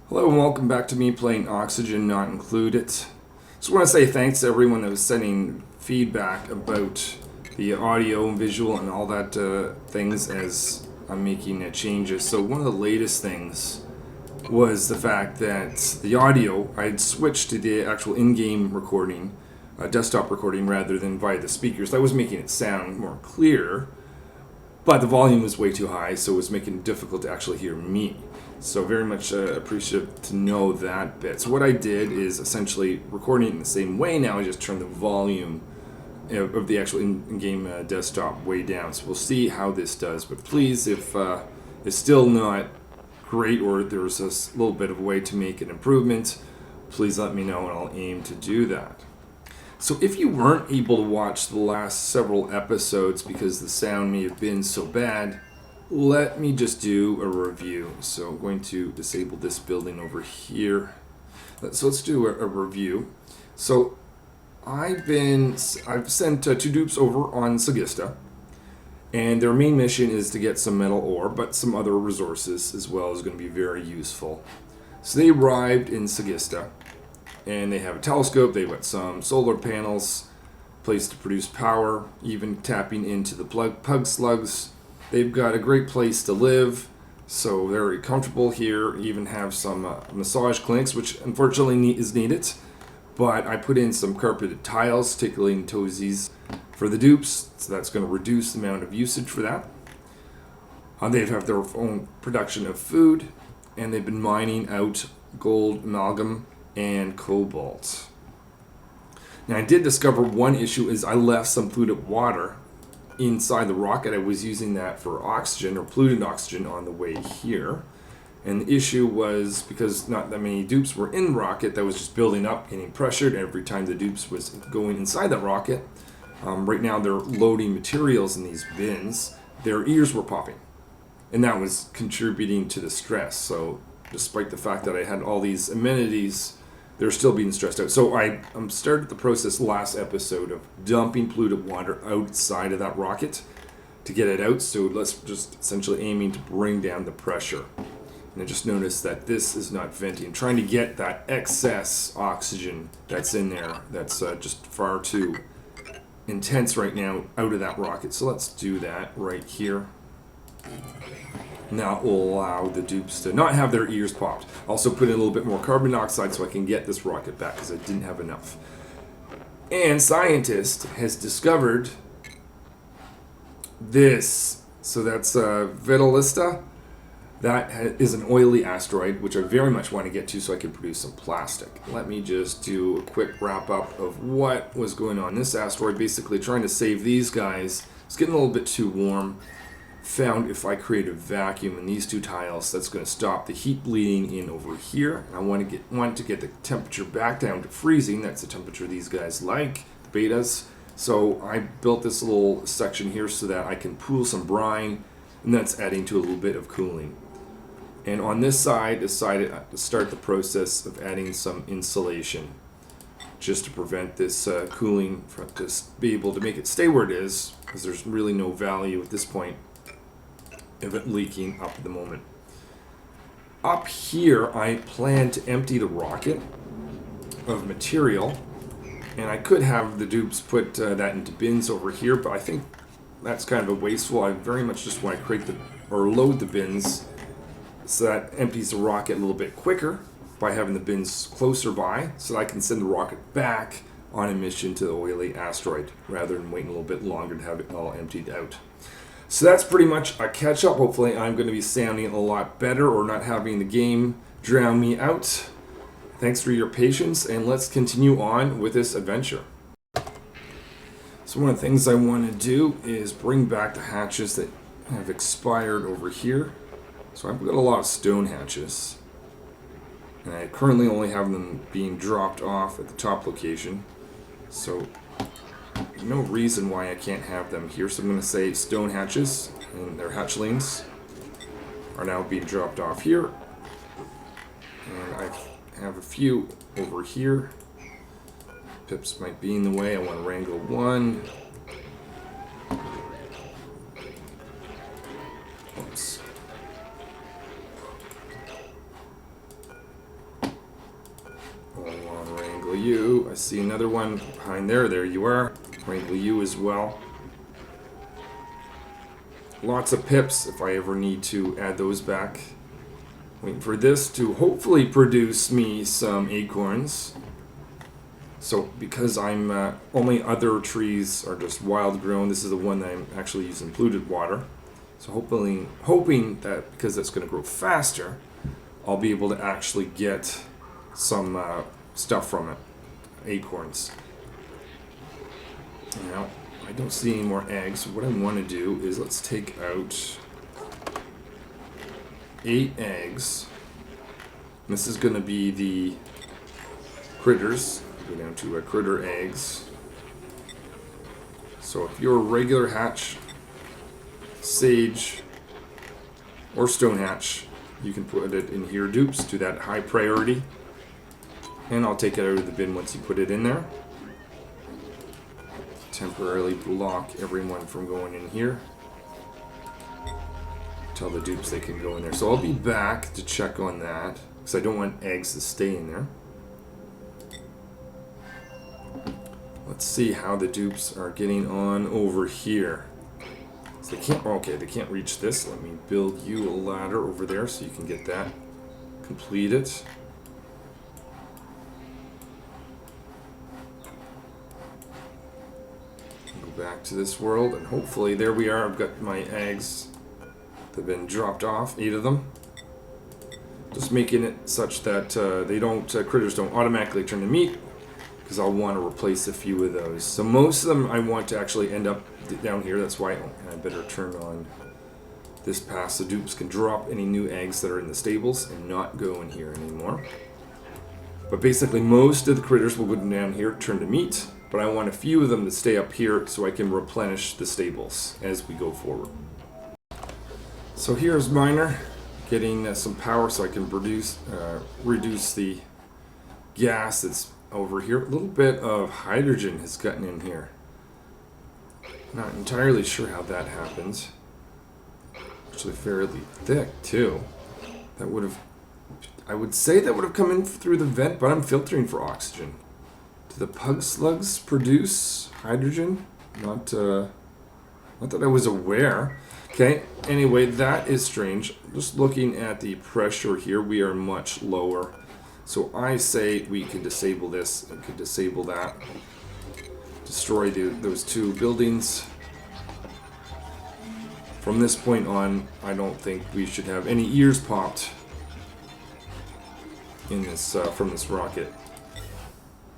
Hello and welcome back to me playing Oxygen Not Included. Just want to say thanks to everyone that was sending feedback about the audio and visual and all that things as I'm making changes. So one of the latest things was the fact that the audio, I had switched to the actual in-game recording, desktop recording rather than via the speakers. That was making it sound more clear, but the volume was way too high, so it was making it difficult to actually hear me. So very much appreciative to know that bit. So what I did is essentially recording it in the same way now. I just turned the volume of the actual in-game desktop way down. So we'll see how this does. But please, if it's still not great or there's a little bit of a way to make an improvement, please let me know and I'll aim to do that. So if you weren't able to watch the last several episodes because the sound may have been so bad, let me just do a review. So I'm going to disable this building over here. So let's do a review. So I've sent 2 dupes over on Sagista, and their main mission is to get some metal ore, but some other resources as well is going to be very useful. So they arrived in Sagista, and they have a telescope, they've got some solar panels, place to produce power, even tapping into the pug slugs. They've got a great place to live, so very comfortable here. Even have some massage clinics, which unfortunately is needed. But I put in some carpeted tiles, tickling toesies for the dupes, so that's going to reduce the amount of usage for that. They have their own production of food, and they've been mining out gold, amalgam, and cobalt. Now I did discover one issue is I left some polluted water inside the rocket. I was using that for oxygen or polluted oxygen on the way here. And the issue was because not that many dupes were in the rocket, that was just building up, getting pressured every time the dupes was going inside that rocket. Right now they're loading materials in these bins. Their ears were popping. And that was contributing to the stress. So despite the fact that I had all these amenities, they're still being stressed out. So I started the process last episode of dumping polluted water outside of that rocket to get it out. So let's just essentially aiming to bring down the pressure. And I just noticed that this is not venting. I'm trying to get that excess oxygen that's in there that's just far too intense right now out of that rocket. So let's do that right here. Now it will allow the dupes to not have their ears popped. Also put in a little bit more carbon dioxide so I can get this rocket back because I didn't have enough. And scientist has discovered this. So that's Vitellista. That is an oily asteroid, which I very much want to get to so I can produce some plastic. Let me just do a quick wrap up of what was going on. This asteroid, basically trying to save these guys. It's getting a little bit too warm. Found if I create a vacuum in these 2 tiles, that's going to stop the heat bleeding in over here. I want to get the temperature back down to freezing. That's the temperature these guys like, the betas. So I built this little section here so that I can pool some brine, and that's adding to a little bit of cooling. And on this side, decided to start the process of adding some insulation just to prevent this cooling, from just be able to make it stay where it is, because there's really no value at this point of it leaking up at the moment. Up here, I plan to empty the rocket of material, and I could have the dupes put that into bins over here, but I think that's kind of a wasteful. I very much just want to load the bins so that empties the rocket a little bit quicker by having the bins closer by, so that I can send the rocket back on a mission to the oily asteroid rather than waiting a little bit longer to have it all emptied out. So that's pretty much a catch-up. Hopefully I'm going to be sounding a lot better or not having the game drown me out. Thanks for your patience, and let's continue on with this adventure. So one of the things I want to do is bring back the hatches that have expired over here. So I've got a lot of stone hatches, and I currently only have them being dropped off at the top location. So no reason why I can't have them here, so I'm going to say stone hatches and their hatchlings are now being dropped off here. And I have a few over here. Pips might be in the way. I want to wrangle one. Oops. you. I see another one behind there. There you are. Sprinkle you as well. Lots of pips if I ever need to add those back. Waiting for this to hopefully produce me some acorns. So because I'm only other trees are just wild grown, this is the one that I'm actually using polluted water. So hoping that because it's going to grow faster, I'll be able to actually get some stuff from it, acorns. Now, I don't see any more eggs. So what I want to do is let's take out 8 eggs. This is going to be the critters. Go down to critter eggs. So if you're a regular hatch, sage, or stone hatch, you can put it in here, dupes, to that high priority. And I'll take it out of the bin once you put it in there. Temporarily block everyone from going in here. Tell the dupes they can go in there. So I'll be back to check on that, because I don't want eggs to stay in there. Let's see how the dupes are getting on over here. So they can't, okay, they can't reach this. Let me build you a ladder over there so you can get that completed. Go back to this world, and hopefully, there we are. I've got my eggs. They've been dropped off, 8 of them. Just making it such that they don't, critters don't automatically turn to meat, because I'll want to replace a few of those. So most of them I want to actually end up down here. That's why I better turn on this pass so dupes can drop any new eggs that are in the stables and not go in here anymore. But basically most of the critters will go down here, turn to meat, but I want a few of them to stay up here so I can replenish the stables as we go forward. So here's Miner getting some power so I can reduce the gas that's over here. A little bit of hydrogen has gotten in here. Not entirely sure how that happens. Actually fairly thick too. That would have, I would say that would have come in through the vent, but I'm filtering for oxygen. Do the pug slugs produce hydrogen? Not that I was aware. Okay, anyway, that is strange. Just looking at the pressure here, we are much lower. So I say we can disable this, and could disable that. Destroy those 2 buildings. From this point on, I don't think we should have any ears popped in this from this rocket.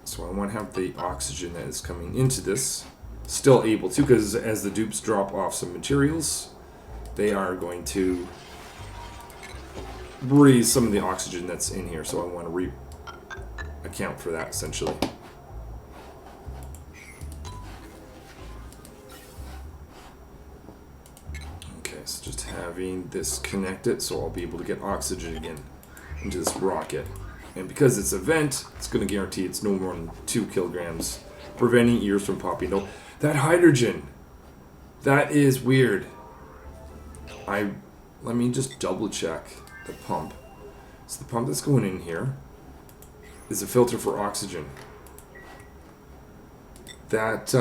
So I want to have the oxygen that is coming into this still able to, because as the dupes drop off some materials, they are going to breathe some of the oxygen that's in here, so I want to account for that essentially. Okay, so just having this connected so I'll be able to get oxygen again into this rocket. And because it's a vent, it's going to guarantee it's no more than 2 kilograms, preventing ears from popping. Though that hydrogen, that is weird. Let me just double check the pump. So the pump that's going in here is a filter for oxygen. That,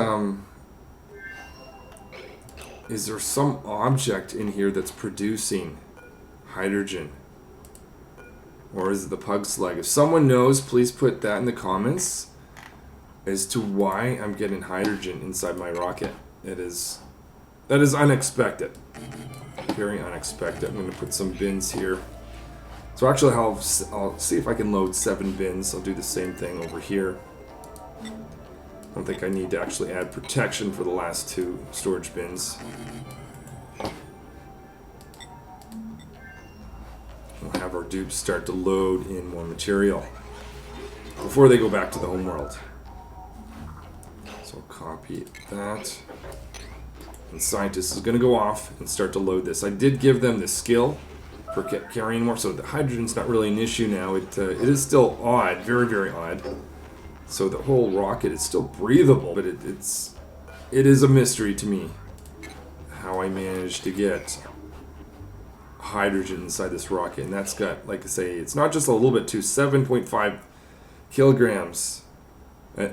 is there some object in here that's producing hydrogen? Or is it the pug slug? If someone knows, please put that in the comments as to why I'm getting hydrogen inside my rocket. That is unexpected. Very unexpected. I'm going to put some bins here. So actually I'll see if I can load 7 bins. I'll do the same thing over here. I don't think I need to actually add protection for the last 2 storage bins. We'll have our dupes start to load in more material before they go back to the home world. So I'll copy that. And scientist is going to go off and start to load this. I did give them the skill for carrying more, so the hydrogen's not really an issue now. It is still odd, very, very odd. So the whole rocket is still breathable, but it is a mystery to me how I managed to get hydrogen inside this rocket. And that's got, like I say, it's not just a little bit too, 7.5 kilograms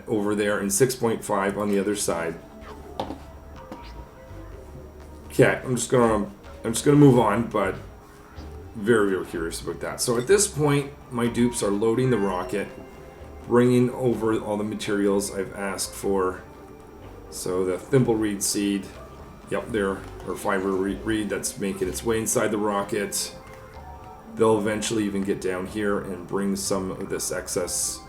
over there and 6.5 on the other side. Okay, I'm just gonna move on, but very, very curious about that. So at this point, my dupes are loading the rocket, bringing over all the materials I've asked for. So the thimbleweed seed, yep, there, or fiber reed that's making its way inside the rocket. They'll eventually even get down here and bring some of this excess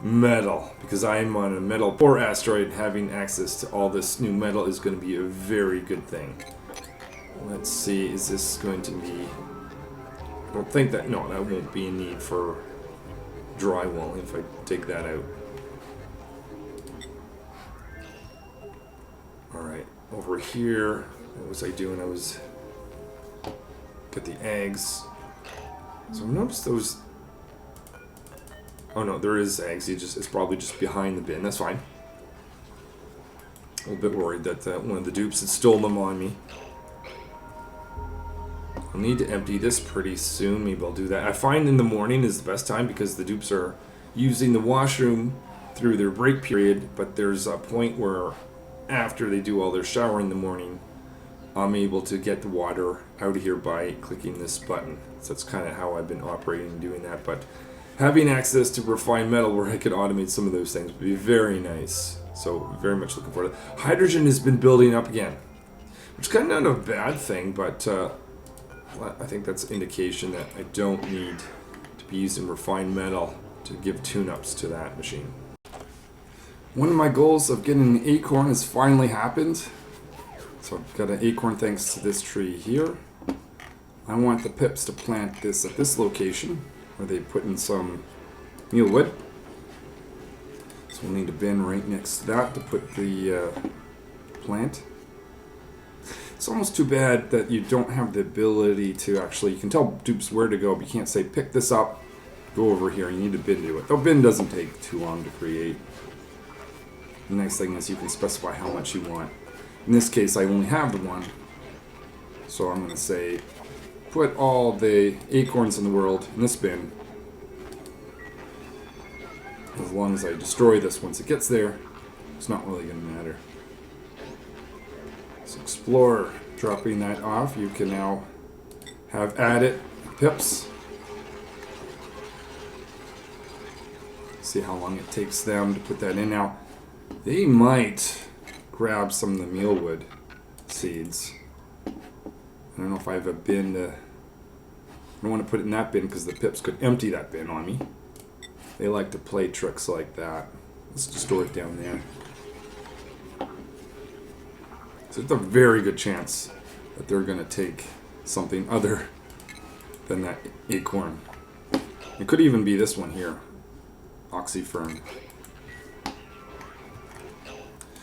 metal, because I am on a metal poor asteroid. Having access to all this new metal is going to be a very good thing. Let's see, is this going to be... I don't think that... No, that won't be a need for drywall if I dig that out. Alright, over here, what was I doing? I was... Got the eggs. So notice those... Oh no, there is eggs. It's probably just behind the bin. That's fine. A little bit worried that one of the dupes had stolen them on me. I'll need to empty this pretty soon. Maybe I'll do that. I find in the morning is the best time because the dupes are using the washroom through their break period, but there's a point where after they do all their shower in the morning, I'm able to get the water out of here by clicking this button. So that's kind of how I've been operating and doing that. But having access to refined metal where I could automate some of those things would be very nice. So very much looking forward to that. Hydrogen has been building up again, which is kind of not a bad thing, but I think that's an indication that I don't need to be using refined metal to give tune-ups to that machine. One of my goals of getting an acorn has finally happened. So I've got an acorn thanks to this tree here. I want the pips to plant this at this location where they put in some mealwood. So we'll need a bin right next to that to put the plant. It's almost too bad that you don't have the ability to actually, you can tell dupes where to go, but you can't say pick this up, go over here. You need a bin to do it. The bin doesn't take too long to create. The next thing is you can specify how much you want. In this case, I only have the one. So I'm going to say, put all the acorns in the world in this bin. As long as I destroy this once it gets there, it's not really going to matter. So Explorer, dropping that off, you can now have added pips. See how long it takes them to put that in. Now, they might grab some of the mealwood seeds. I don't know if I have a bin to... I don't want to put it in that bin because the pips could empty that bin on me. They like to play tricks like that. Let's just store it down there. So it's a very good chance that they're going to take something other than that acorn. It could even be this one here. Oxyfern.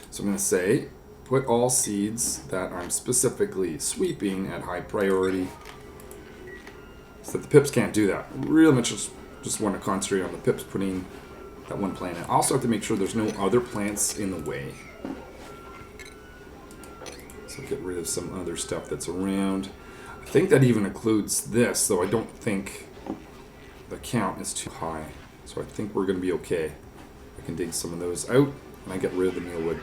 So I'm going to say, put all seeds that I'm specifically sweeping at high priority. So that the pips can't do that. Really much just want to concentrate on the pips putting that one plant in. I also have to make sure there's no other plants in the way. So get rid of some other stuff that's around. I think that even includes this, though I don't think the count is too high. So I think we're going to be okay. I can dig some of those out, and I get rid of the mealwood.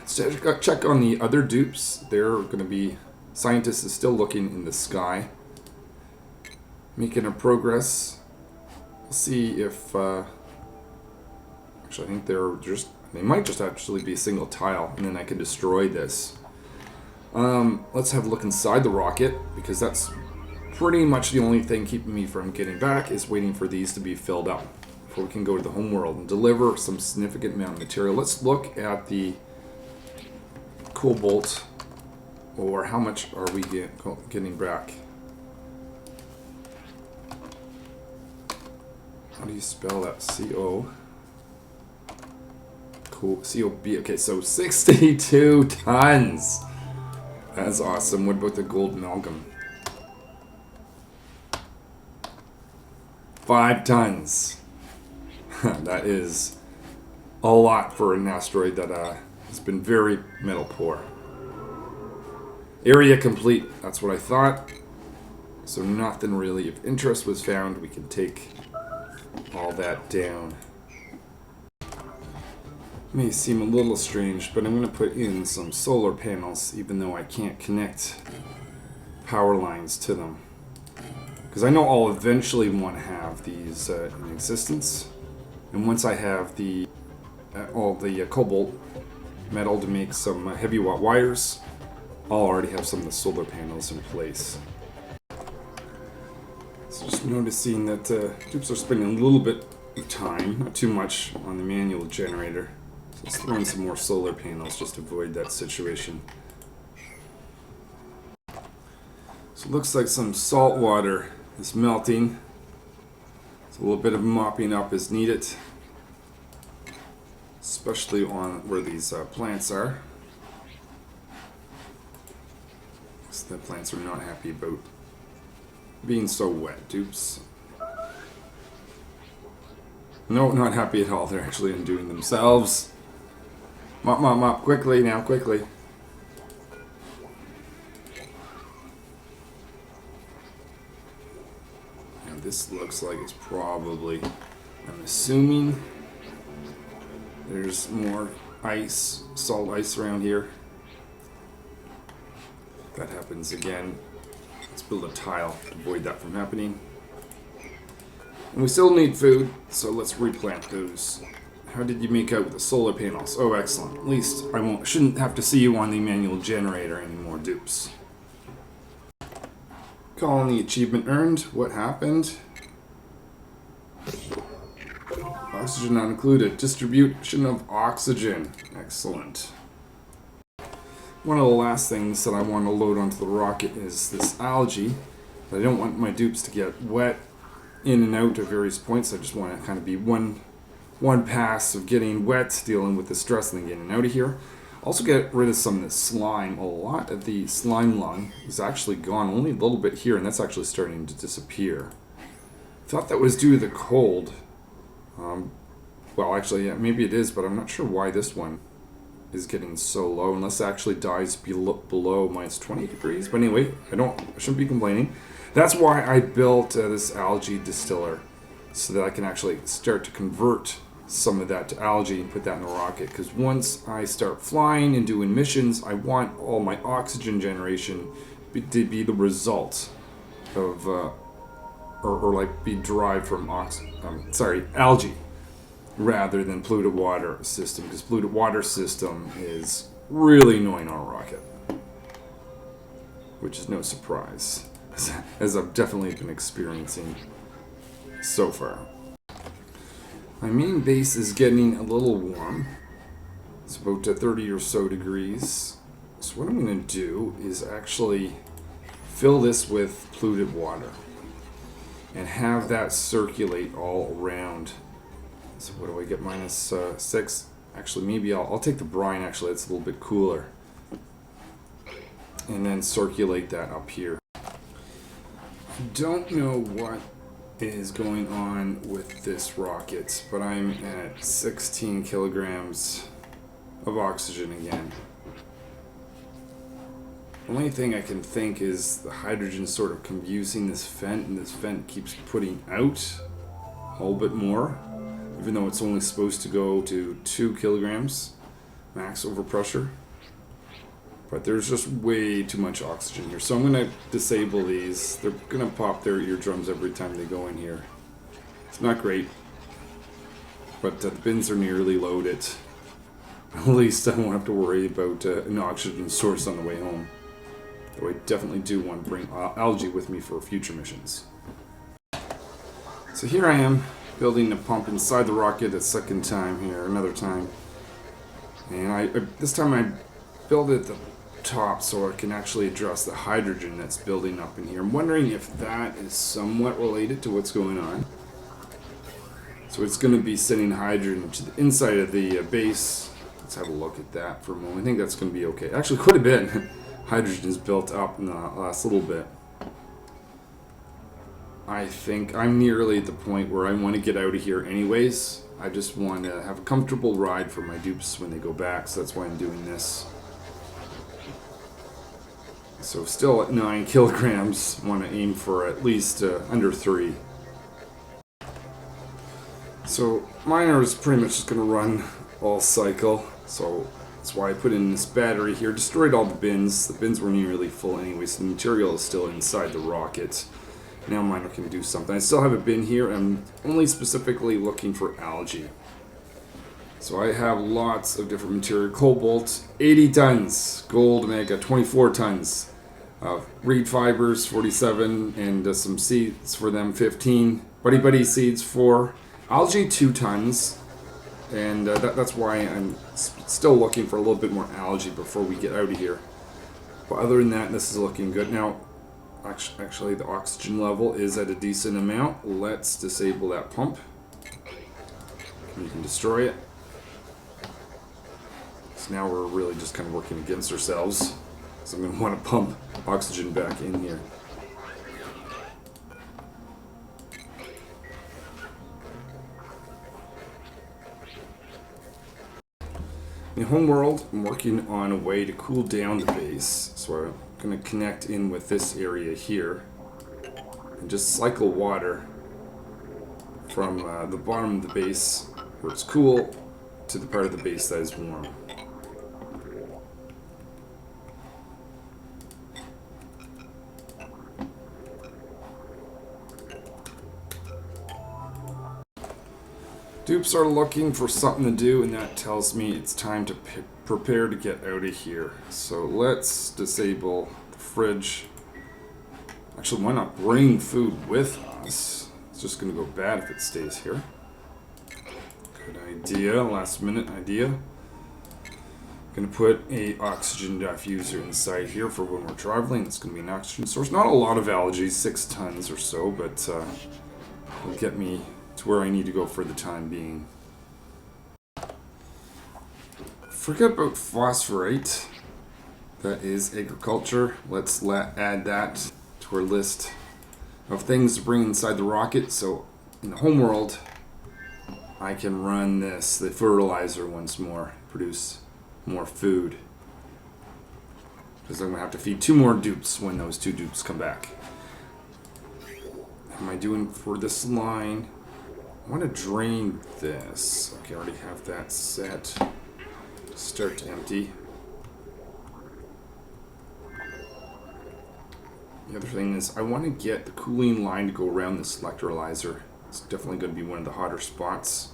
So check on the other dupes. They're going to be... Scientist is still looking in the sky. Making a progress. We'll see if... actually, I think they're just... They might just actually be a single tile, and then I can destroy this. Let's have a look inside the rocket, because that's pretty much the only thing keeping me from getting back, is waiting for these to be filled up before we can go to the homeworld and deliver some significant amount of material. Let's look at the cobalt, or how much are we getting back? How do you spell that? C-O... C-O-B. Okay, so 62 tons. That's awesome. What about the gold amalgam? 5 tons. That is a lot for an asteroid that has been very metal poor. Area complete. That's what I thought. So nothing really of interest was found. We can take all that down. May seem a little strange, but I'm going to put in some solar panels even though I can't connect power lines to them. Because I know I'll eventually want to have these in existence. And once I have the all the cobalt metal to make some heavy watt wires, I'll already have some of the solar panels in place. So just noticing that dupes are spending a little bit of time, not too much, on the manual generator. So let's throw in some more solar panels just to avoid that situation. So it looks like some salt water is melting. So a little bit of mopping up is needed, especially on where these plants are. So the plants are not happy about being so wet, dupes. No, not happy at all. They're actually undoing themselves. Mop, mop, mop. Quickly now, quickly. Now this looks like it's probably, I'm assuming, there's more ice, salt ice around here. If that happens again, let's build a tile to avoid that from happening. And we still need food, so let's replant those. How did you make out with the solar panels? Oh, excellent. At least I shouldn't have to see you on the manual generator anymore, dupes. Colony achievement earned. What happened? Oxygen not included. Distribution of oxygen. Excellent. One of the last things that I want to load onto the rocket is this algae. I don't want my dupes to get wet in and out at various points. I just want to kind of be one pass of getting wet, dealing with the stress, and then getting out of here. Also get rid of some of the slime. A lot of the slime lung is actually gone, only a little bit here, and that's actually starting to disappear. Thought that was due to the cold. Well, actually, yeah, maybe it is, but I'm not sure why this one is getting so low, unless it actually dies below minus 20 degrees. But anyway, I shouldn't be complaining. That's why I built this algae distiller, so that I can actually start to convert some of that to algae and put that in the rocket. Because once I start flying and doing missions, I want all my oxygen generation to be the result of, or like be derived from algae, rather than polluted water system. Because polluted water system is really annoying on a rocket, which is no surprise, as I've definitely been experiencing so far. My main base is getting a little warm. It's about 30 or so degrees. So what I'm going to do is actually fill this with polluted water and have that circulate all around. So what do I get? Minus 6. Actually, maybe I'll take the brine. Actually, it's a little bit cooler. And then circulate that up here. I don't know what is going on with this rocket, but I'm at 16 kilograms of oxygen again. The only thing I can think is the hydrogen sort of confusing this vent, and this vent keeps putting out a little bit more, even though it's only supposed to go to 2 kilograms max overpressure. But there's just way too much oxygen here. So I'm going to disable these. They're going to pop their eardrums every time they go in here. It's not great. But the bins are nearly loaded. At least I won't have to worry about an oxygen source on the way home. Though I definitely do want to bring algae with me for future missions. So here I am, building the pump inside the rocket a second time here, another time. And this time I build it at the top so I can actually address the hydrogen that's building up in here. I'm wondering if that is somewhat related to what's going on. So it's going to be sending hydrogen to the inside of the base. Let's have a look at that for a moment. I think that's going to be okay. Actually, quite a bit. Hydrogen is built up in the last little bit. I think I'm nearly at the point where I want to get out of here anyways. I just want to have a comfortable ride for my dupes when they go back, so that's why I'm doing this. So still at 9 kilograms, want to aim for at least under 3. So miner is pretty much just going to run all cycle. So that's why I put in this battery here. Destroyed all the bins. The bins were nearly full anyway, so the material is still inside the rocket. Now miner can do something. I still have a bin here. I'm only specifically looking for algae. So I have lots of different material. Cobalt, 80 tons. Gold, mega, 24 tons. Reed fibers, 47. And some seeds for them, 15. Buddy Buddy seeds, 4. Algae, 2 tons. And that's why I'm still looking for a little bit more algae before we get out of here. But other than that, this is looking good. Now, actually the oxygen level is at a decent amount. Let's disable that pump. You can destroy it. So now we're really just kind of working against ourselves. So I'm going to want to pump oxygen back in here. In Homeworld, I'm working on a way to cool down the base. So I'm going to connect in with this area here and just cycle water from the bottom of the base where it's cool to the part of the base that is warm. Dupes are looking for something to do, and that tells me it's time to prepare to get out of here. So let's disable the fridge. Actually, why not bring food with us? It's just going to go bad if it stays here. Good idea, last minute idea. Going to put a oxygen diffuser inside here for when we're traveling. It's going to be an oxygen source. Not a lot of algae, 6 tons or so, but it'll get me to where I need to go for the time being. Forget about phosphorite. That is agriculture. Let's add that to our list of things to bring inside the rocket. So in the Homeworld, I can run the fertilizer once more, produce more food. Because I'm going to have to feed 2 more dupes when those 2 dupes come back. How am I doing for this line? I want to drain this. Okay, I already have that set. Start to empty. The other thing is I want to get the cooling line to go around this electrolyzer. It's definitely going to be one of the hotter spots.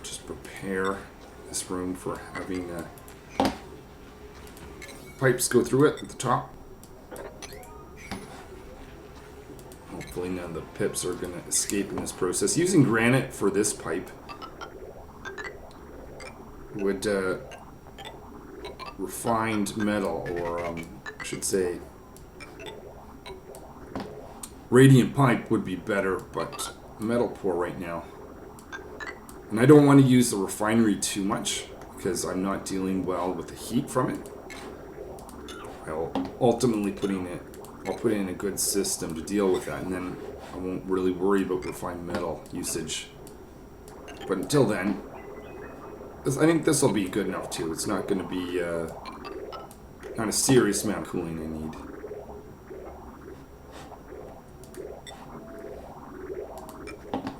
Just prepare this room for having pipes go through it at the top. Hopefully none of the pips are going to escape in this process. Using granite for this pipe would refined metal, or I should say radiant pipe would be better, but metal poor right now. And I don't want to use the refinery too much because I'm not dealing well with the heat from it. I'll ultimately I'll put in a good system to deal with that, and then I won't really worry about refined metal usage. But until then, I think this will be good enough too. It's not going to be not a serious amount of cooling I need.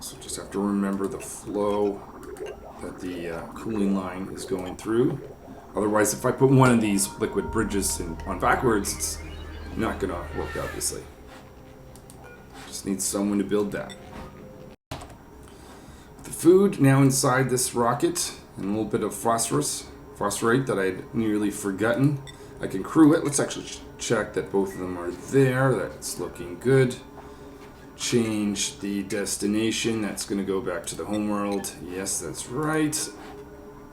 So just have to remember the flow that the cooling line is going through. Otherwise, if I put one of these liquid bridges on backwards, it's not going to work, obviously. Just need someone to build that. The food now inside this rocket, and a little bit of phosphorate that I'd nearly forgotten. I can crew it. Let's actually check that both of them are there. That's looking good. Change the destination. That's going to go back to the Homeworld. Yes, that's right.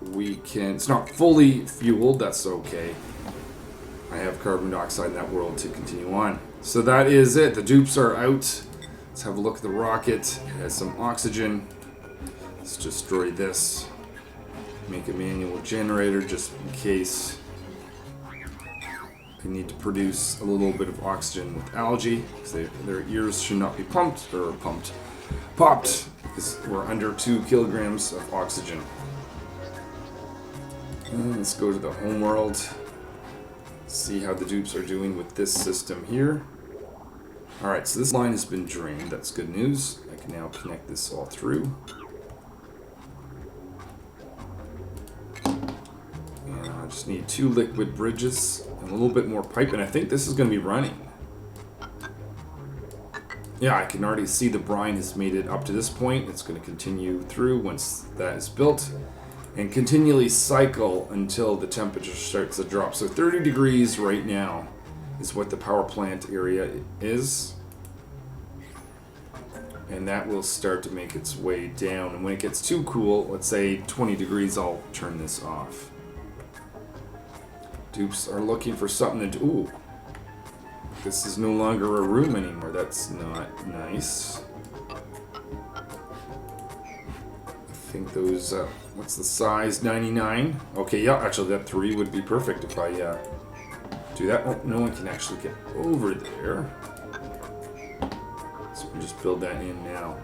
It's not fully fueled. That's okay. I have carbon dioxide in that world to continue on. So that is it. The dupes are out. Let's have a look at the rocket. It has some oxygen. Let's destroy this. Make a manual generator just in case they need to produce a little bit of oxygen with algae. So their ears should not be popped, because we're under 2 kilograms of oxygen. And let's go to the Homeworld. See how the dupes are doing with this system here. Alright, so this line has been drained. That's good news. I can now connect this all through. just need 2 liquid bridges and a little bit more pipe, and I think this is going to be running. Yeah, I can already see the brine has made it up to this point. It's going to continue through once that is built and continually cycle until the temperature starts to drop. So 30 degrees right now is what the power plant area is. And that will start to make its way down. And when it gets too cool, let's say 20 degrees, I'll turn this off. Dupes are looking for something to do. Ooh. This is no longer a room anymore. That's not nice. I think those, what's the size? 99? Okay, yeah, actually that 3 would be perfect if I do that. Oh, no one can actually get over there. So we'll just build that in now.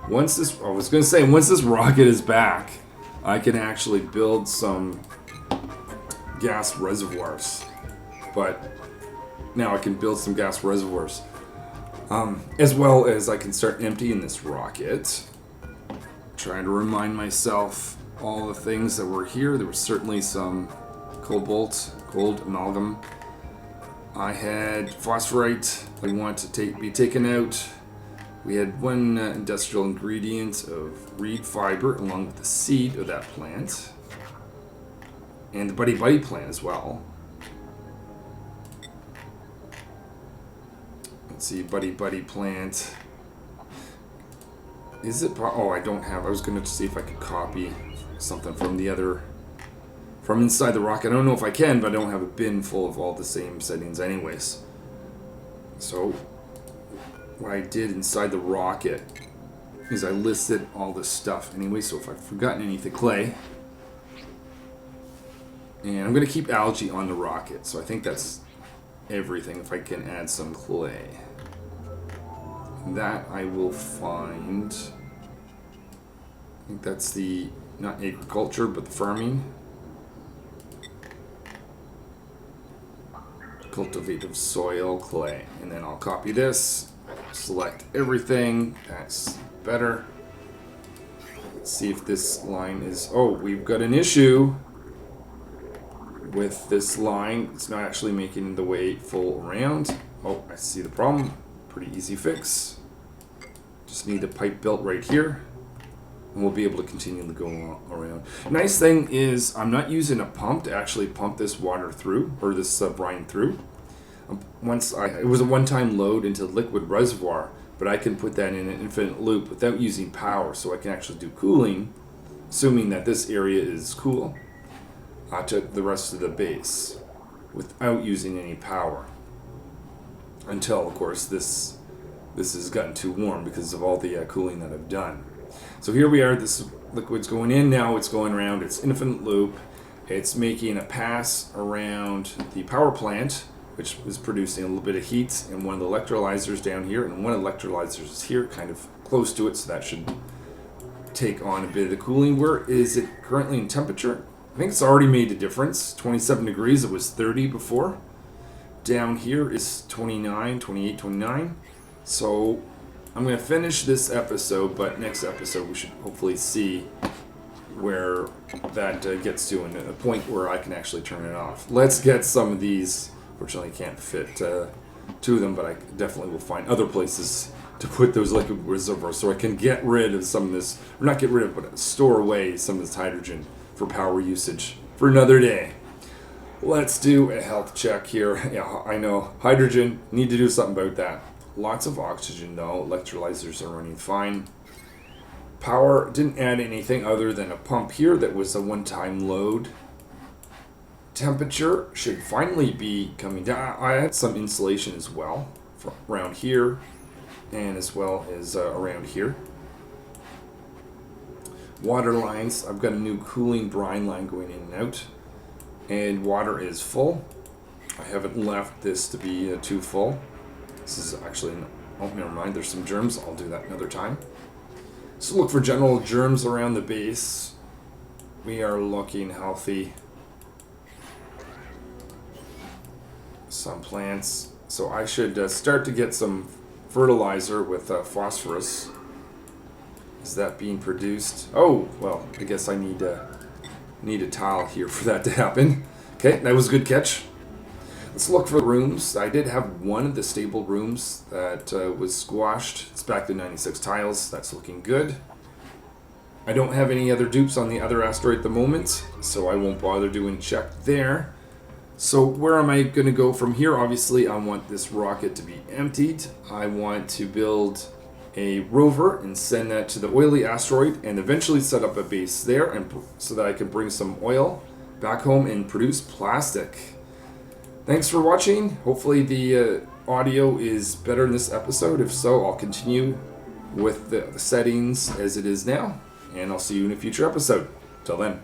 Once this, I was going to say, once this rocket is back, I can actually build some gas reservoirs. But now I can build some gas reservoirs. As well as I can start emptying this rocket. Trying to remind myself all the things that were here. There was certainly some cobalt, gold, amalgam. I had phosphorite I want to be taken out. We had 1 industrial ingredient of reed fiber along with the seed of that plant. And the Buddy Buddy plant as well. Let's see, Buddy Buddy plant. Is it? Oh, I don't have. I was going to see if I could copy something from the other, from inside the rocket. I don't know if I can, but I don't have a bin full of all the same settings anyways. So what I did inside the rocket is I listed all this stuff anyway. So if I've forgotten anything, clay. And I'm going to keep algae on the rocket. So I think that's everything. If I can add some clay. That I will find. I think that's the, not agriculture, but the farming. Cultivative soil, clay. And then I'll copy this, select everything. That's better. Let's see if this line is, oh, we've got an issue with this line. It's not actually making the way full around. Oh, I see the problem. Pretty easy fix. Just need the pipe built right here, and we'll be able to continue to go around. Nice thing is I'm not using a pump to actually pump this water through, or this brine through. It was a one-time load into the liquid reservoir, but I can put that in an infinite loop without using power, so I can actually do cooling, assuming that this area is cool, to the rest of the base, without using any power. Until, of course, this has gotten too warm because of all the cooling that I've done. So here we are, this liquid's going in now, it's going around, it's infinite loop, it's making a pass around the power plant, which is producing a little bit of heat, and one of the electrolyzers down here, and one of the electrolyzers is here, kind of close to it, so that should take on a bit of the cooling. Where is it currently in temperature? I think it's already made a difference. 27 degrees, it was 30 before. Down here is 29, 28, 29. So I'm going to finish this episode, but next episode we should hopefully see where that gets to, and a point where I can actually turn it off. Let's get some of these. Fortunately, I can't fit to them, but I definitely will find other places to put those liquid reservoirs so I can get rid of some of this, or not get rid of, but store away some of this hydrogen for power usage for another day. Let's do a health check here. Yeah, I know. Hydrogen, need to do something about that. Lots of oxygen though. Electrolyzers are running fine. Power, didn't add anything other than a pump here that was a one-time load. Temperature should finally be coming down. I had some insulation as well around here and as well as around here. Water lines, I've got a new cooling brine line going in and out. And water is full. I haven't left this to be too full. This is actually, oh, never mind, there's some germs. I'll do that another time. So look for general germs around the base. We are looking healthy. Some plants. So I should start to get some fertilizer with phosphorus. Is that being produced? Oh, well, I guess I need Need a tile here for that to happen. Okay, that was a good catch. Let's look for rooms. I did have one of the stable rooms that was squashed. It's back to 96 tiles. That's looking good. I don't have any other dupes on the other asteroid at the moment, so I won't bother doing check there. So where am I going to go from here? Obviously, I want this rocket to be emptied. I want to build a rover and send that to the oily asteroid and eventually set up a base there, and so that I can bring some oil back home and produce plastic. Thanks for watching. Hopefully the audio is better in this episode. If so, I'll continue with the settings as it is now, and I'll see you in a future episode. Till then.